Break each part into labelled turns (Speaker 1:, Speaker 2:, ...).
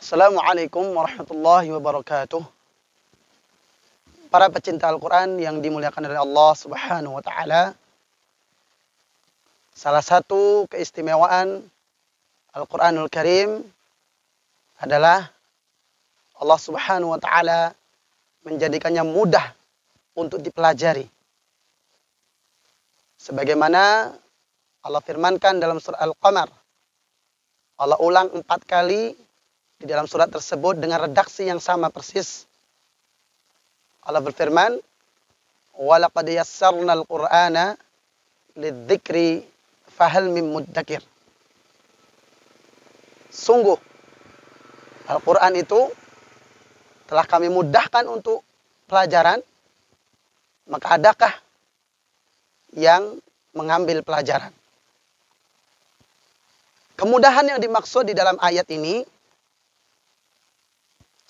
Speaker 1: Assalamualaikum warahmatullahi wabarakatuh. Para pecinta Al-Quran yang dimuliakan oleh Allah Subhanahu wa Ta'ala, salah satu keistimewaan Al-Quranul Karim adalah Allah Subhanahu wa Ta'ala menjadikannya mudah untuk dipelajari. Sebagaimana Allah firmankan dalam surah Al-Qamar, Allah ulang 4 kali di dalam surat tersebut dengan redaksi yang sama persis. Allah berfirman, وَلَقَدْ يَسَّرْنَا الْقُرْآنَ لِلذِّكْرِ فَهَلْ مِن مُدَّكِرٍ. Sungguh, Al-Quran itu telah kami mudahkan untuk pelajaran, maka adakah yang mengambil pelajaran? Kemudahan yang dimaksud di dalam ayat ini,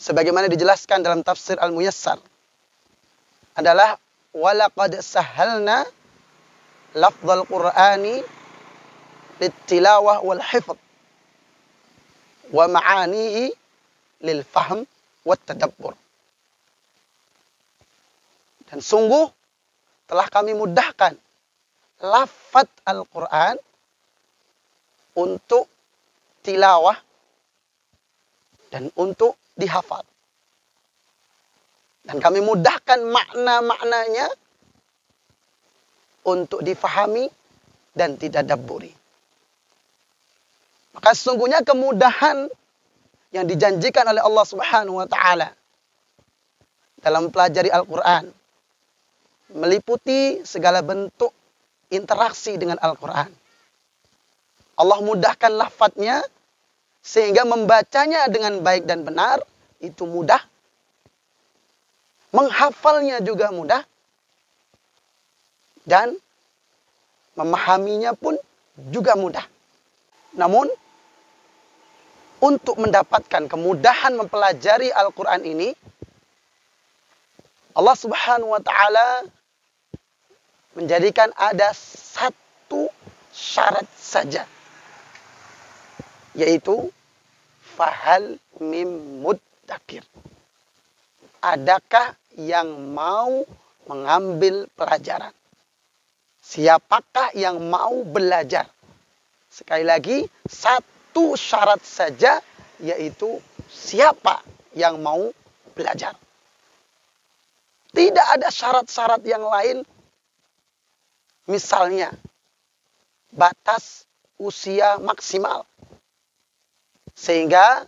Speaker 1: sebagaimana dijelaskan dalam tafsir Al-Muyassar, adalah walaqad sahhalna lafdzal Qur'ani littilawah wal hifdz wa ma'anihi lil fahm wat tadabbur. Dan sungguh telah kami mudahkan lafadz Al-Qur'an untuk tilawah dan untuk dihafal. Dan kami mudahkan makna-maknanya untuk difahami dan ditadabburi. Maka sesungguhnya kemudahan yang dijanjikan oleh Allah Subhanahu wa Ta'ala dalam pelajari Al-Quran meliputi segala bentuk interaksi dengan Al-Quran. Allah mudahkan lafadznya sehingga membacanya dengan baik dan benar itu mudah. Menghafalnya juga mudah. Dan memahaminya pun juga mudah. Namun, untuk mendapatkan kemudahan mempelajari Al-Quran ini, Allah Subhanahu wa Ta'ala menjadikan ada satu syarat saja, yaitu fahal mim muddakir. Adakah yang mau mengambil pelajaran? Siapakah yang mau belajar? Sekali lagi, satu syarat saja, yaitu siapa yang mau belajar. Tidak ada syarat-syarat yang lain. Misalnya, batas usia maksimal. Sehingga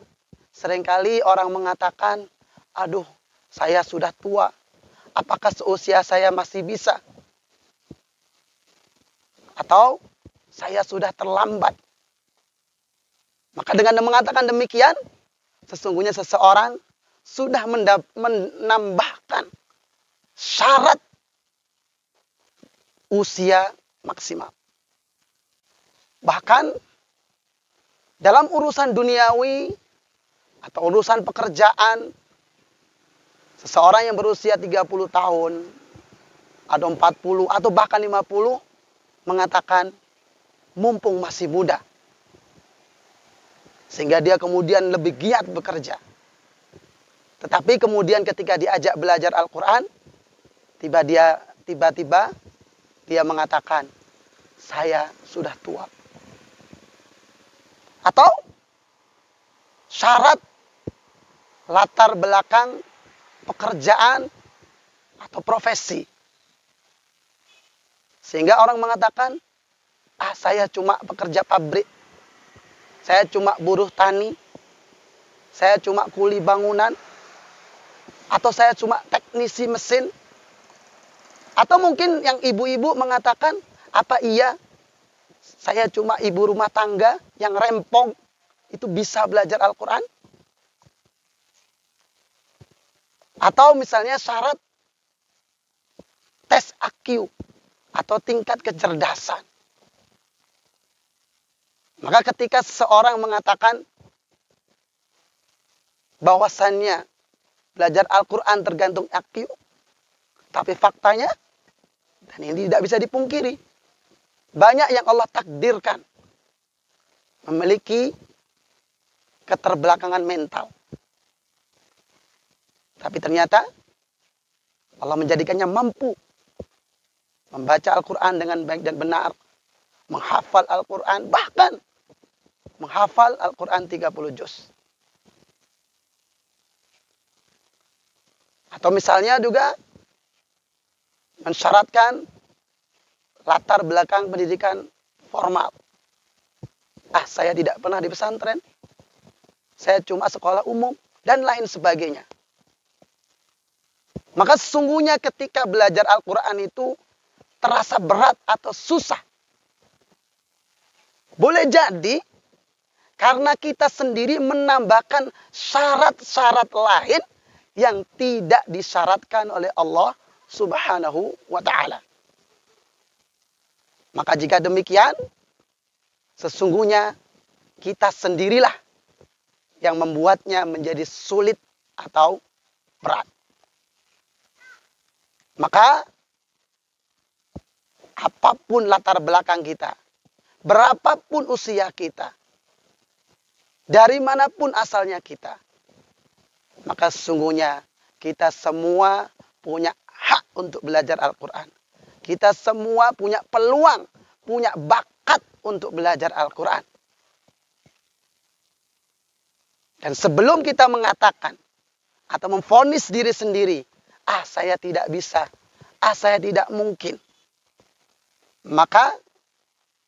Speaker 1: seringkali orang mengatakan, aduh, saya sudah tua. Apakah seusia saya masih bisa? Atau saya sudah terlambat? Maka dengan mengatakan demikian, sesungguhnya seseorang sudah menambahkan syarat usia maksimal. Bahkan dalam urusan duniawi atau urusan pekerjaan, seseorang yang berusia 30 tahun, atau 40, atau bahkan 50, mengatakan, mumpung masih muda. Sehingga dia kemudian lebih giat bekerja. Tetapi kemudian ketika diajak belajar Al-Quran, tiba-tiba dia mengatakan, saya sudah tua. Atau syarat latar belakang pekerjaan atau profesi. Sehingga orang mengatakan, saya cuma pekerja pabrik. Saya cuma buruh tani. Saya cuma kuli bangunan. Atau saya cuma teknisi mesin. Atau mungkin yang ibu-ibu mengatakan, apa iya saya cuma ibu rumah tangga yang rempong itu bisa belajar Al-Quran? Atau misalnya syarat tes IQ atau tingkat kecerdasan. Maka ketika seseorang mengatakan bahwasannya belajar Al-Quran tergantung IQ, tapi faktanya, dan ini tidak bisa dipungkiri, banyak yang Allah takdirkan memiliki keterbelakangan mental. Tapi ternyata Allah menjadikannya mampu membaca Al-Quran dengan baik dan benar, menghafal Al-Quran, bahkan menghafal Al-Quran 30 juz. Atau misalnya juga mensyaratkan latar belakang pendidikan formal. Saya tidak pernah di pesantren, saya cuma sekolah umum, dan lain sebagainya. Maka sesungguhnya ketika belajar Al-Quran itu terasa berat atau susah. Boleh jadi karena kita sendiri menambahkan syarat-syarat lain yang tidak disyaratkan oleh Allah Subhanahu wa ta'ala. Maka jika demikian, sesungguhnya kita sendirilah yang membuatnya menjadi sulit atau berat. Maka apapun latar belakang kita, berapapun usia kita, dari manapun asalnya kita, maka sesungguhnya kita semua punya hak untuk belajar Al-Quran. Kita semua punya peluang, punya bakat untuk belajar Al-Quran. Dan sebelum kita mengatakan atau memvonis diri sendiri, saya tidak bisa, saya tidak mungkin, maka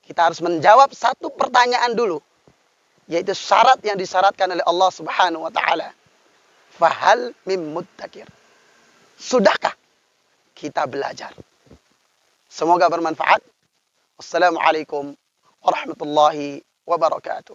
Speaker 1: kita harus menjawab satu pertanyaan dulu, yaitu syarat yang disyaratkan oleh Allah Subhanahu wa ta'ala. Fahal mim muddakir. Sudahkah kita belajar? Semoga bermanfaat. Wassalamualaikum warahmatullahi wabarakatuh.